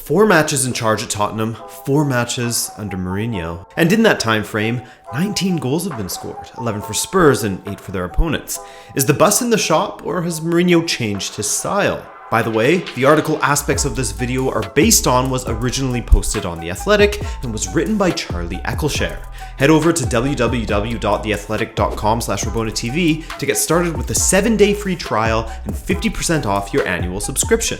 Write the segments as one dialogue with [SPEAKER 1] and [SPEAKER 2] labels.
[SPEAKER 1] 4 matches in charge at Tottenham, 4 matches under Mourinho. And in that time frame, 19 goals have been scored, 11 for Spurs and 8 for their opponents. Is the bus in the shop, or has Mourinho changed his style? By the way, the article aspects of this video are based on was originally posted on The Athletic and was written by Charlie Eccleshare. Head over to www.theathletic.com/RabonaTV to get started with a 7-day free trial and 50% off your annual subscription.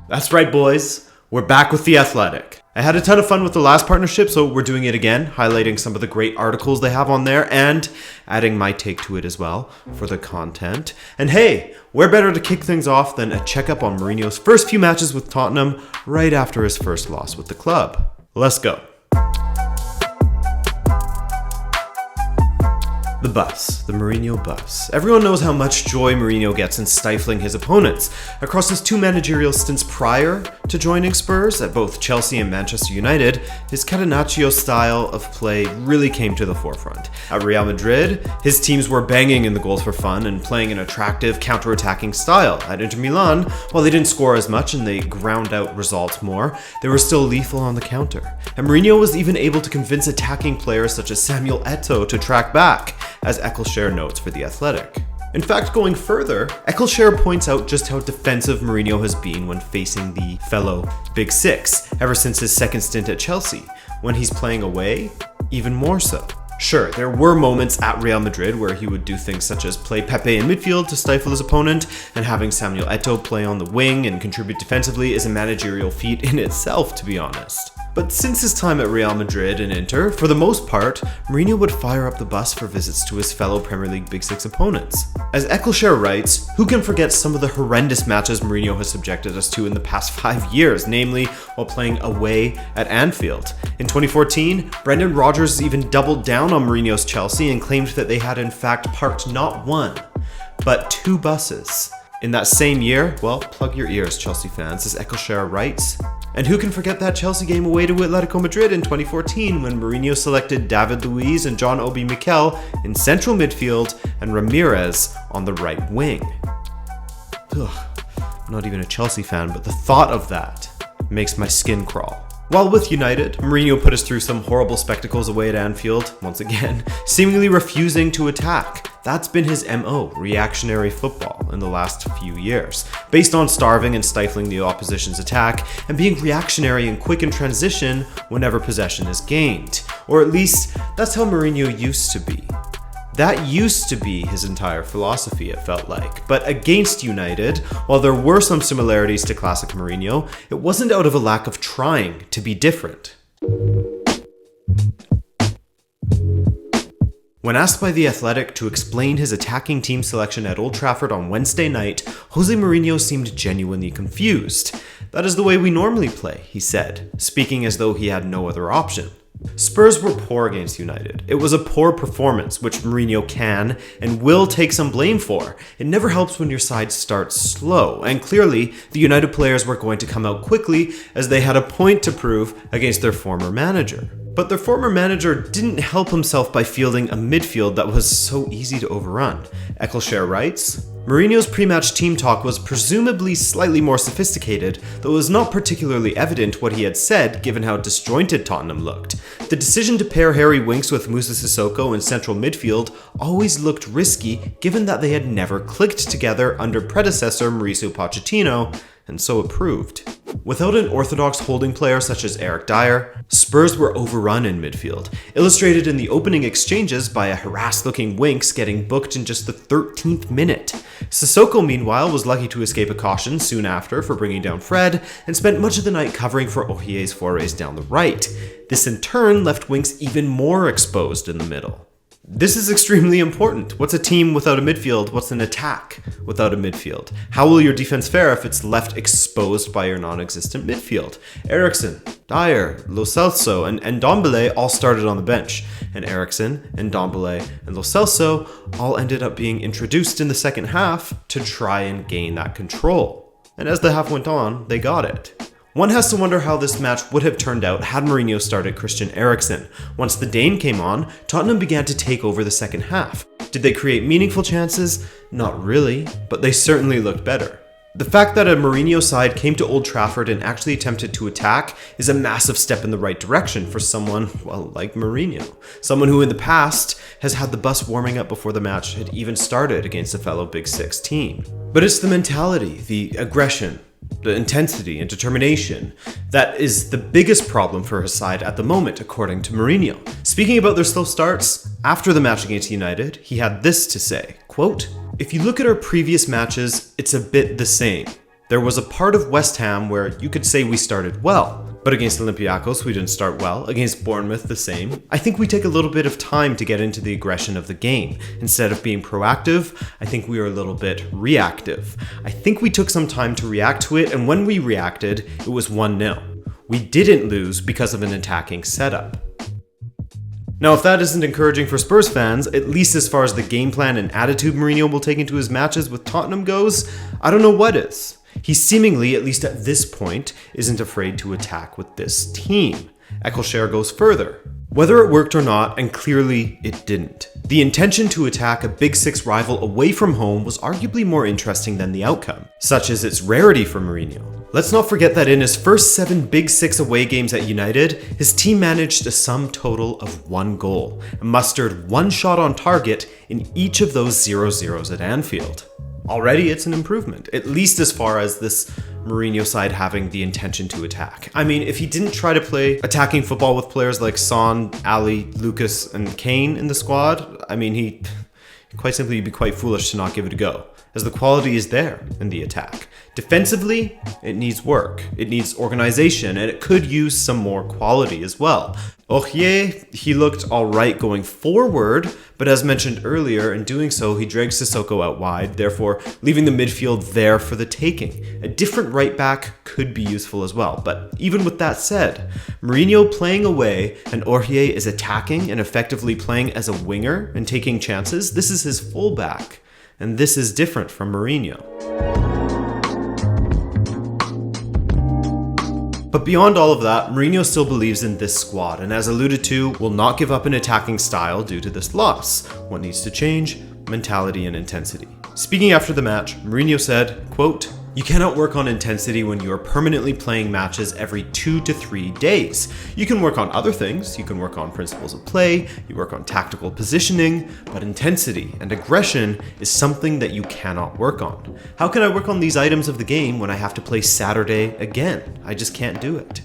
[SPEAKER 1] That's right, boys. We're back with The Athletic. I had a ton of fun with the last partnership, so we're doing it again, highlighting some of the great articles they have on there and adding my take to it as well for the content. And hey, where better to kick things off than a checkup on Mourinho's first few matches with Tottenham right after his first loss with the club. Let's go. The bus, the Mourinho bus. Everyone knows how much joy Mourinho gets in stifling his opponents. Across his 2 managerial stints prior to joining Spurs at both Chelsea and Manchester United, his Catenaccio style of play really came to the forefront. At Real Madrid, his teams were banging in the goals for fun and playing an attractive counter-attacking style. At Inter Milan, while they didn't score as much and they ground out results more, they were still lethal on the counter. And Mourinho was even able to convince attacking players such as Samuel Eto'o to track back, as Eccleshare notes for The Athletic. In fact, going further, Eccleshare points out just how defensive Mourinho has been when facing the fellow Big Six, ever since his second stint at Chelsea. When he's playing away, even more so. Sure, there were moments at Real Madrid where he would do things such as play Pepe in midfield to stifle his opponent, and having Samuel Eto'o play on the wing and contribute defensively is a managerial feat in itself, to be honest. But since his time at Real Madrid and Inter, for the most part, Mourinho would fire up the bus for visits to his fellow Premier League Big Six opponents. As Eccleshare writes, who can forget some of the horrendous matches Mourinho has subjected us to in the past 5 years, namely while playing away at Anfield. In 2014, Brendan Rodgers even doubled down on Mourinho's Chelsea and claimed that they had in fact parked not 1, but 2 buses. In that same year, well, plug your ears, Chelsea fans, as Eccleshare writes. And who can forget that Chelsea game away to Atletico Madrid in 2014 when Mourinho selected David Luiz and John Obi Mikel in central midfield and Ramirez on the right wing. Ugh, I'm not even a Chelsea fan, but the thought of that makes my skin crawl. While with United, Mourinho put us through some horrible spectacles away at Anfield, once again, seemingly refusing to attack. That's been his MO, reactionary football, in the last few years, based on starving and stifling the opposition's attack and being reactionary and quick in transition whenever possession is gained. Or at least, that's how Mourinho used to be. That used to be his entire philosophy, it felt like. But against United, while there were some similarities to classic Mourinho, it wasn't out of a lack of trying to be different. When asked by The Athletic to explain his attacking team selection at Old Trafford on Wednesday night, Jose Mourinho seemed genuinely confused. "That is the way we normally play," he said, speaking as though he had no other option. Spurs were poor against United. It was a poor performance, which Mourinho can and will take some blame for. It never helps when your side starts slow, and clearly, the United players were going to come out quickly as they had a point to prove against their former manager. But their former manager didn't help himself by fielding a midfield that was so easy to overrun. Eccleshare writes, Mourinho's pre-match team talk was presumably slightly more sophisticated, though it was not particularly evident what he had said given how disjointed Tottenham looked. The decision to pair Harry Winks with Moussa Sissoko in central midfield always looked risky given that they had never clicked together under predecessor Mauricio Pochettino, and so it proved. Without an orthodox holding player such as Eric Dyer, Spurs were overrun in midfield, illustrated in the opening exchanges by a harassed-looking Winks getting booked in just the 13th minute. Sissoko, meanwhile, was lucky to escape a caution soon after for bringing down Fred, and spent much of the night covering for Ohie's forays down the right. This in turn left Winks even more exposed in the middle. This is extremely important. What's a team without a midfield? What's an attack without a midfield? How will your defense fare if it's left exposed by your non-existent midfield? Eriksen, Dyer, Lo Celso, and Ndombele all started on the bench, and Eriksen, Ndombele, and Lo Celso all ended up being introduced in the second half to try and gain that control. And as the half went on, they got it. One has to wonder how this match would have turned out had Mourinho started Christian Eriksen. Once the Dane came on, Tottenham began to take over the second half. Did they create meaningful chances? Not really, but they certainly looked better. The fact that a Mourinho side came to Old Trafford and actually attempted to attack is a massive step in the right direction for someone, well, like Mourinho. Someone who in the past has had the bus warming up before the match had even started against a fellow Big Six team. But it's the mentality, the aggression, the intensity and determination that is the biggest problem for his side at the moment, according to Mourinho. Speaking about their slow starts, after the match against United, he had this to say, quote, "If you look at our previous matches, it's a bit the same. There was a part of West Ham where you could say we started well, but against Olympiacos we didn't start well, against Bournemouth the same. I think we take a little bit of time to get into the aggression of the game. Instead of being proactive, I think we were a little bit reactive. I think we took some time to react to it, and when we reacted, it was 1-0. We didn't lose because of an attacking setup." Now, if that isn't encouraging for Spurs fans, at least as far as the game plan and attitude Mourinho will take into his matches with Tottenham goes, I don't know what is. He seemingly, at least at this point, isn't afraid to attack with this team. Eccleshare goes further. Whether it worked or not, and clearly it didn't, the intention to attack a Big Six rival away from home was arguably more interesting than the outcome, such as its rarity for Mourinho. Let's not forget that in his first 7 Big Six away games at United, his team managed a sum total of 1 goal and mustered 1 shot on target in each of those 0-0s at Anfield. Already it's an improvement, at least as far as this Mourinho side having the intention to attack. I mean, if he didn't try to play attacking football with players like Son, Ali, Lucas, and Kane in the squad, I mean, he quite simply would be quite foolish to not give it a go, as the quality is there in the attack. Defensively, it needs work, it needs organization, and it could use some more quality as well. Aurier, he looked alright going forward, but as mentioned earlier, in doing so, he dragged Sissoko out wide, therefore leaving the midfield there for the taking. A different right back could be useful as well, but even with that said, Mourinho playing away and Aurier is attacking and effectively playing as a winger and taking chances, this is his fullback, and this is different from Mourinho. But beyond all of that, Mourinho still believes in this squad, and as alluded to, will not give up an attacking style due to this loss. What needs to change? Mentality and intensity. Speaking after the match, Mourinho said, quote, "You cannot work on intensity when you are permanently playing matches every 2 to 3 days. You can work on other things, you can work on principles of play, you work on tactical positioning, but intensity and aggression is something that you cannot work on. How can I work on these items of the game when I have to play Saturday again? I just can't do it."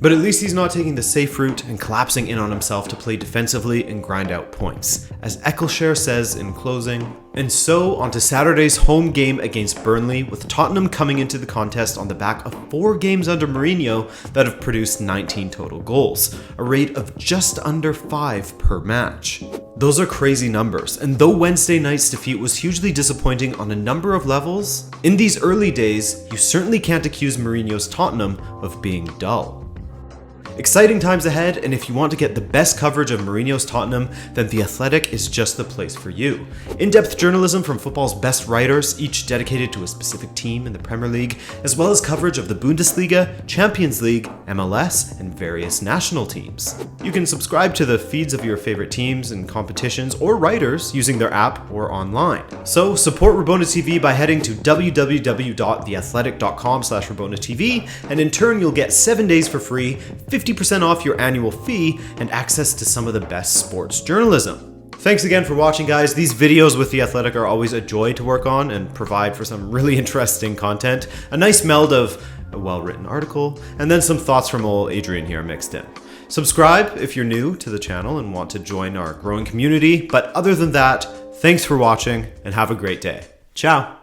[SPEAKER 1] But at least he's not taking the safe route and collapsing in on himself to play defensively and grind out points. As Eccleshare says in closing, and so onto Saturday's home game against Burnley, with Tottenham coming into the contest on the back of 4 games under Mourinho that have produced 19 total goals, a rate of just under 5 per match. Those are crazy numbers, and though Wednesday night's defeat was hugely disappointing on a number of levels, in these early days, you certainly can't accuse Mourinho's Tottenham of being dull. Exciting times ahead, and if you want to get the best coverage of Mourinho's Tottenham, then The Athletic is just the place for you. In-depth journalism from football's best writers, each dedicated to a specific team in the Premier League, as well as coverage of the Bundesliga, Champions League, MLS, and various national teams. You can subscribe to the feeds of your favorite teams and competitions or writers using their app or online. So support Rabona TV by heading to www.theathletic.com/RabonaTV, and in turn you'll get 7 days for free, 50% off your annual fee, and access to some of the best sports journalism. Thanks again for watching, guys. These videos with The Athletic are always a joy to work on and provide for some really interesting content. A nice meld of a well-written article, and then some thoughts from old Adrian here mixed in. Subscribe if you're new to the channel and want to join our growing community. But other than that, thanks for watching and have a great day. Ciao.